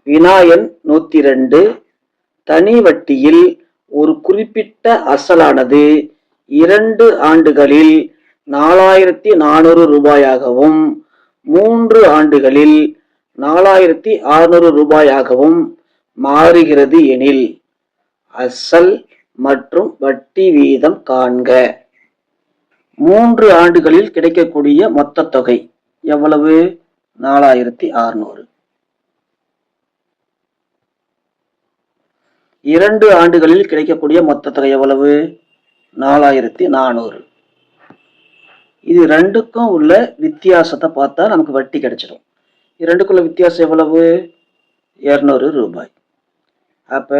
வினாயன் 102. தனி வட்டியில் ஒரு குறிப்பிட்ட அசலானது 2 ஆண்டுகளில் 4400 ரூபாயாகவும் 3 ஆண்டுகளில் 4600 ரூபாயாகவும் மாறுகிறது எனில் அசல் மற்றும் வட்டி வீதம் காண்க. 3 ஆண்டுகளில் கிடைக்கக்கூடிய மொத்த தொகை எவ்வளவு? 4600. 2 ஆண்டுகளில் கிடைக்கக்கூடிய மொத்த தொகை எவ்வளவு? 4400. இது ரெண்டுக்கும் உள்ள வித்தியாசத்தை பார்த்தா நமக்கு வட்டி கிடைச்சிடும். இரண்டுக்குள்ள வித்தியாசம் எவ்வளவு? 200 ரூபாய். அப்ப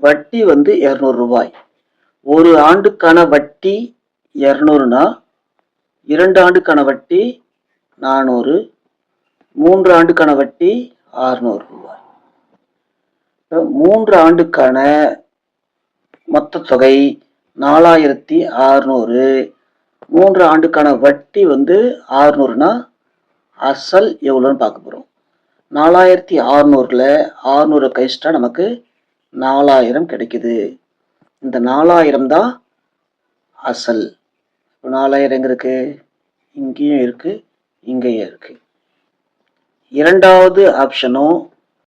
வட்டி 200 ரூபாய். ஒரு ஆண்டுக்கான வட்டி 200னா 2 ஆண்டுக்கான வட்டி 400, 3 ஆண்டுக்கான வட்டி 600 ரூபாய். 3 ஆண்டுக்கான மொத்த தொகை 4600. 3 ஆண்டுக்கான வட்டி 600னா அசல் எவ்வளோன்னு பார்க்க போகிறோம். 4600ல 600 கழிச்சிட்டா நமக்கு 4000 கிடைக்குது. இந்த 4000 தான் அசல். 4000 எங்க இருக்கு? இங்கேயும் இருக்கு, இங்கேயும் இருக்கு. இரண்டாவது ஆப்ஷனும்